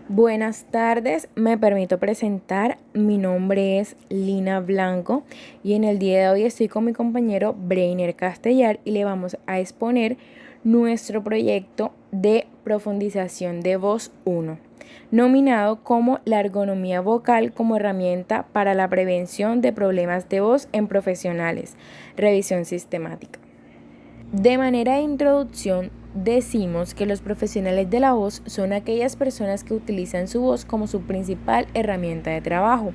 Buenas tardes, me permito presentar. Mi nombre es Lina Blanco y en el día de hoy estoy con mi compañero Breiner Castellar y le vamos a exponer nuestro proyecto de profundización de voz 1, nominado como la ergonomía vocal como herramienta para la prevención de problemas de voz en profesionales, revisión sistemática. De manera de introducción, decimos que los profesionales de la voz son aquellas personas que utilizan su voz como su principal herramienta de trabajo.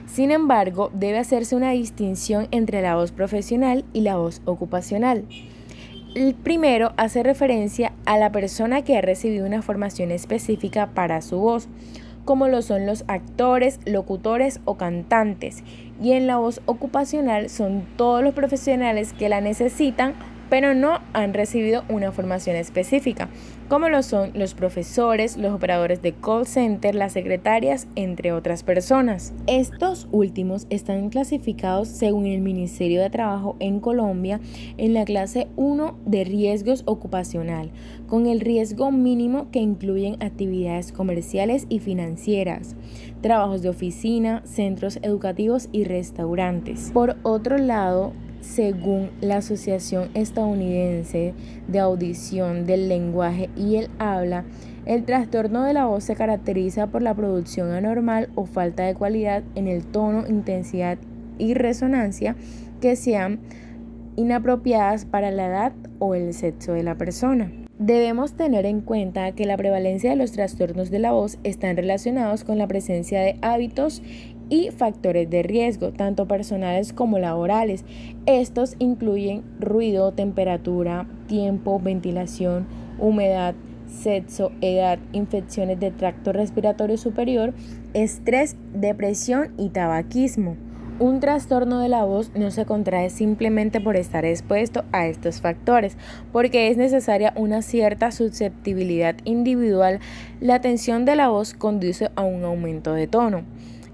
Sin embargo, debe hacerse una distinción entre la voz profesional y la voz ocupacional. El primero hace referencia a la persona que ha recibido una formación específica para su voz, como lo son los actores, locutores o cantantes, y en la voz ocupacional son todos los profesionales que la necesitan pero no han recibido una formación específica, como lo son los profesores, los operadores de call center, las secretarias, entre otras personas. Estos últimos están clasificados según el Ministerio de Trabajo en Colombia en la clase 1 de riesgos ocupacional, con el riesgo mínimo que incluyen actividades comerciales y financieras, trabajos de oficina, centros educativos y restaurantes. Por otro lado, según la Asociación Estadounidense de Audición del Lenguaje y el Habla, el trastorno de la voz se caracteriza por la producción anormal o falta de cualidad en el tono, intensidad y resonancia que sean inapropiadas para la edad o el sexo de la persona. Debemos tener en cuenta que la prevalencia de los trastornos de la voz están relacionados con la presencia de hábitos y factores de riesgo, tanto personales como laborales. Estos incluyen ruido, temperatura, tiempo, ventilación, humedad, sexo, edad, infecciones del tracto respiratorio superior, estrés, depresión y tabaquismo. Un trastorno de la voz no se contrae simplemente por estar expuesto a estos factores, porque es necesaria una cierta susceptibilidad individual. La tensión de la voz conduce a un aumento de tono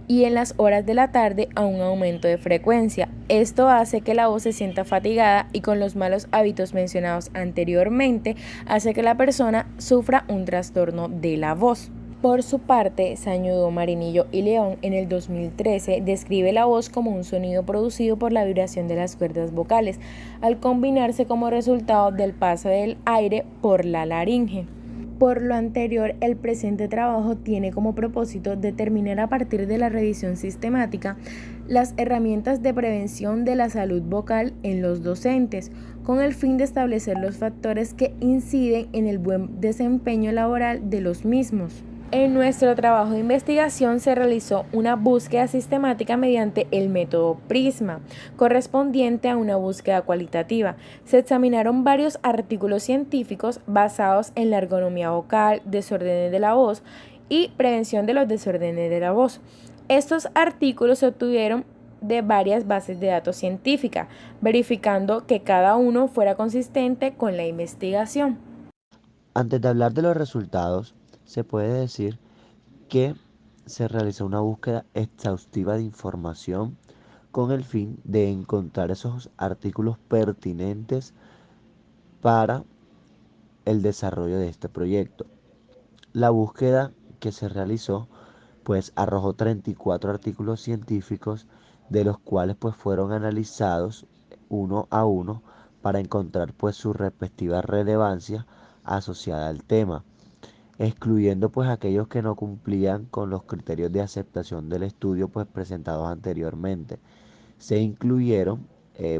y en las horas de la tarde a un aumento de frecuencia. Esto hace que la voz se sienta fatigada y con los malos hábitos mencionados anteriormente hace que la persona sufra un trastorno de la voz. Por su parte, Sañudo, Marinillo y León en el 2013 describe la voz como un sonido producido por la vibración de las cuerdas vocales, al combinarse como resultado del paso del aire por la laringe. Por lo anterior, el presente trabajo tiene como propósito determinar a partir de la revisión sistemática las herramientas de prevención de la salud vocal en los docentes, con el fin de establecer los factores que inciden en el buen desempeño laboral de los mismos. En nuestro trabajo de investigación se realizó una búsqueda sistemática mediante el método PRISMA, correspondiente a una búsqueda cualitativa. Se examinaron varios artículos científicos basados en la ergonomía vocal, desórdenes de la voz y prevención de los desórdenes de la voz. Estos artículos se obtuvieron de varias bases de datos científicas, verificando que cada uno fuera consistente con la investigación. Antes de hablar de los resultados, se puede decir que se realizó una búsqueda exhaustiva de información con el fin de encontrar esos artículos pertinentes para el desarrollo de este proyecto. La búsqueda que se realizó pues arrojó 34 artículos científicos de los cuales pues fueron analizados uno a uno para encontrar pues su respectiva relevancia asociada al tema, excluyendo pues aquellos que no cumplían con los criterios de aceptación del estudio pues presentados anteriormente. Se incluyeron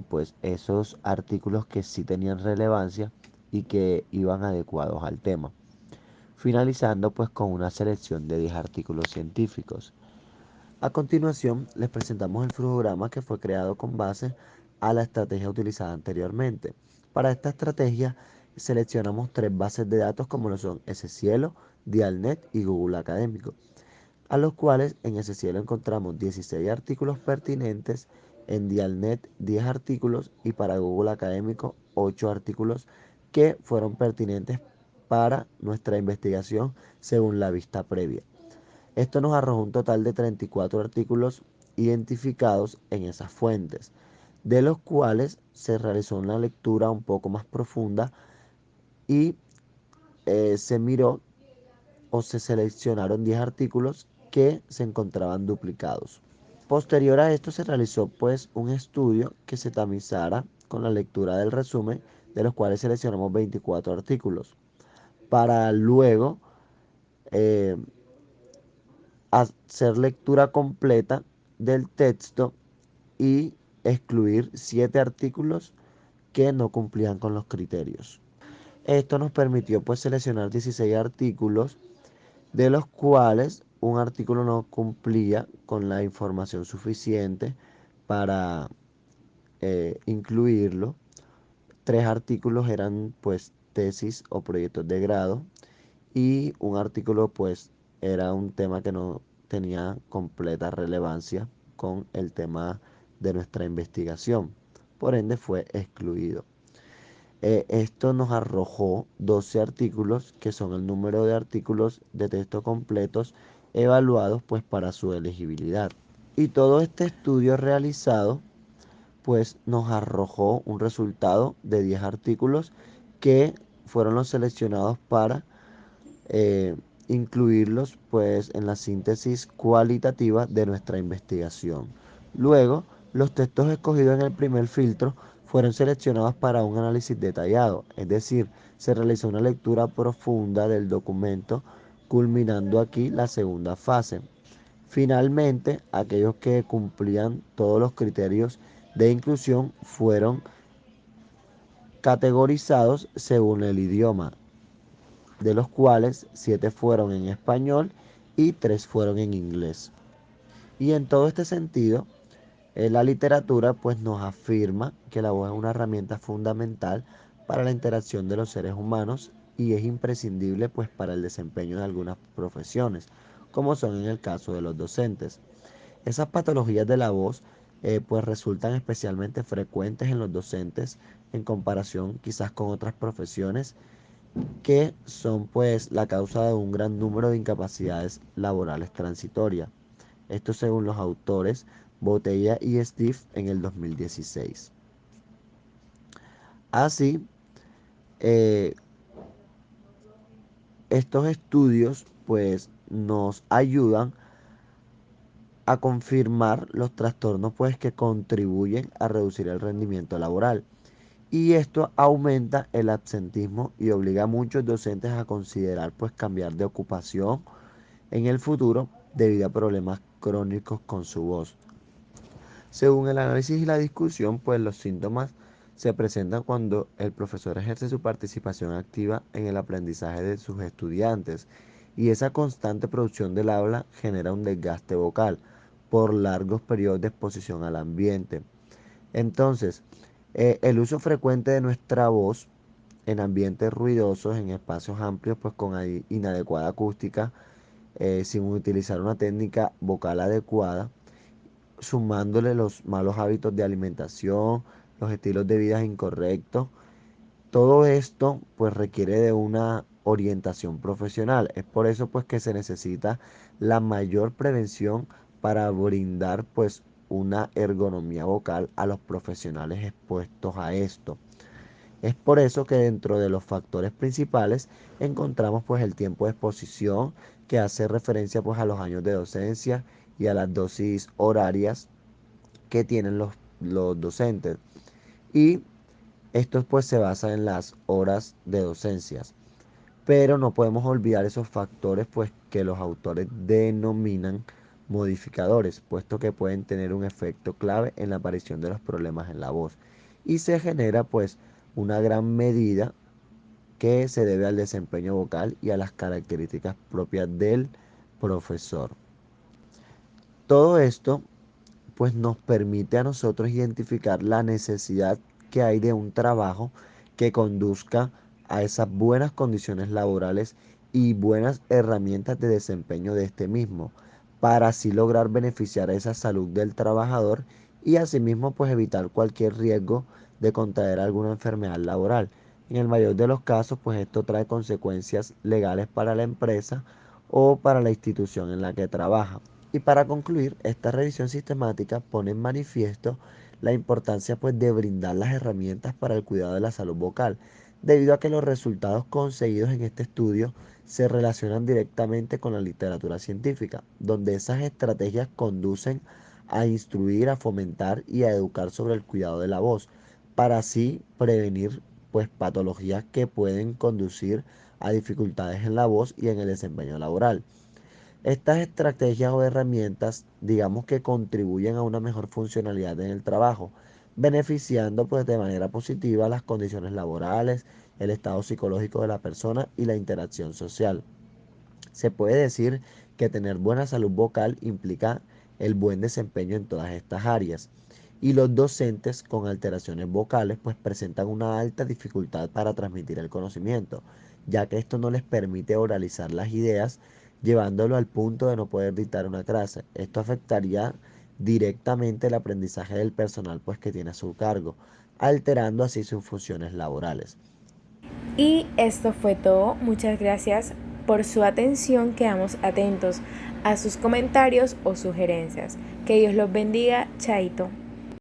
pues esos artículos que sí tenían relevancia y que iban adecuados al tema, finalizando pues con una selección de 10 artículos científicos. A continuación les presentamos el flujograma que fue creado con base a la estrategia utilizada anteriormente. Para esta estrategia seleccionamos tres bases de datos como lo son SCielo, Dialnet y Google Académico, a los cuales en SCielo encontramos 16 artículos pertinentes, en Dialnet 10 artículos y para Google Académico 8 artículos que fueron pertinentes para nuestra investigación según la vista previa. Esto nos arrojó un total de 34 artículos identificados en esas fuentes, de los cuales se realizó una lectura un poco más profunda y se miró o se seleccionaron 10 artículos que se encontraban duplicados. Posterior a esto se realizó pues un estudio que se tamizara con la lectura del resumen, de los cuales seleccionamos 24 artículos, para luego eh, hacer lectura completa del texto y excluir 7 artículos que no cumplían con los criterios. Esto nos permitió pues seleccionar 16 artículos, de los cuales un artículo no cumplía con la información suficiente para incluirlo. 3 artículos eran pues tesis o proyectos de grado y un artículo pues era un tema que no tenía completa relevancia con el tema de nuestra investigación. Por ende fue excluido. Esto nos arrojó 12 artículos, que son el número de artículos de texto completos evaluados pues para su elegibilidad. Y todo este estudio realizado pues nos arrojó un resultado de 10 artículos que fueron los seleccionados para eh, incluirlos pues en la síntesis cualitativa de nuestra investigación. Luego, los textos escogidos en el primer filtro fueron seleccionados para un análisis detallado, es decir, se realizó una lectura profunda del documento, culminando aquí la segunda fase. Finalmente, aquellos que cumplían todos los criterios de inclusión fueron categorizados según el idioma, de los cuales 7 fueron en español y 3 fueron en inglés. Y en todo este sentido, la literatura pues nos afirma que la voz es una herramienta fundamental para la interacción de los seres humanos y es imprescindible pues para el desempeño de algunas profesiones, como son en el caso de los docentes. Esas patologías de la voz pues resultan especialmente frecuentes en los docentes en comparación quizás con otras profesiones que son pues la causa de un gran número de incapacidades laborales transitorias. Esto según los autores Botella y Steve en el 2016. Así, eh, estos estudios pues nos ayudan a confirmar los trastornos pues que contribuyen a reducir el rendimiento laboral. Y esto aumenta el absentismo y obliga a muchos docentes a considerar pues cambiar de ocupación en el futuro debido a problemas crónicos con su voz. Según el análisis y la discusión, pues los síntomas se presentan cuando el profesor ejerce su participación activa en el aprendizaje de sus estudiantes y esa constante producción del habla genera un desgaste vocal por largos periodos de exposición al ambiente. Entonces, el uso frecuente de nuestra voz en ambientes ruidosos, en espacios amplios, pues con inadecuada acústica, sin utilizar una técnica vocal adecuada, sumándole los malos hábitos de alimentación, los estilos de vida incorrectos. Todo esto pues requiere de una orientación profesional. Es por eso pues que se necesita la mayor prevención para brindar pues una ergonomía vocal a los profesionales expuestos a esto. Es por eso que dentro de los factores principales encontramos pues el tiempo de exposición, que hace referencia pues a los años de docencia y a las dosis horarias que tienen los docentes. Y esto pues se basa en las horas de docencias. Pero no podemos olvidar esos factores pues que los autores denominan modificadores, puesto que pueden tener un efecto clave en la aparición de los problemas en la voz. Y se genera pues una gran medida que se debe al desempeño vocal y a las características propias del profesor. Todo esto pues nos permite a nosotros identificar la necesidad que hay de un trabajo que conduzca a esas buenas condiciones laborales y buenas herramientas de desempeño de este mismo, para así lograr beneficiar a esa salud del trabajador y asimismo pues evitar cualquier riesgo de contraer alguna enfermedad laboral. En el mayor de los casos pues esto trae consecuencias legales para la empresa o para la institución en la que trabaja. Y para concluir, esta revisión sistemática pone en manifiesto la importancia pues de brindar las herramientas para el cuidado de la salud vocal, debido a que los resultados conseguidos en este estudio se relacionan directamente con la literatura científica, donde esas estrategias conducen a instruir, a fomentar y a educar sobre el cuidado de la voz, para así prevenir pues patologías que pueden conducir a dificultades en la voz y en el desempeño laboral. Estas estrategias o herramientas, digamos que contribuyen a una mejor funcionalidad en el trabajo, beneficiando pues de manera positiva las condiciones laborales, el estado psicológico de la persona y la interacción social. Se puede decir que tener buena salud vocal implica el buen desempeño en todas estas áreas. Y los docentes con alteraciones vocales pues presentan una alta dificultad para transmitir el conocimiento, ya que esto no les permite oralizar las ideas, llevándolo al punto de no poder dictar una clase. Esto afectaría directamente el aprendizaje del personal pues que tiene a su cargo, alterando así sus funciones laborales. Y esto fue todo. Muchas gracias por su atención. Quedamos atentos a sus comentarios o sugerencias. Que Dios los bendiga. Chaito.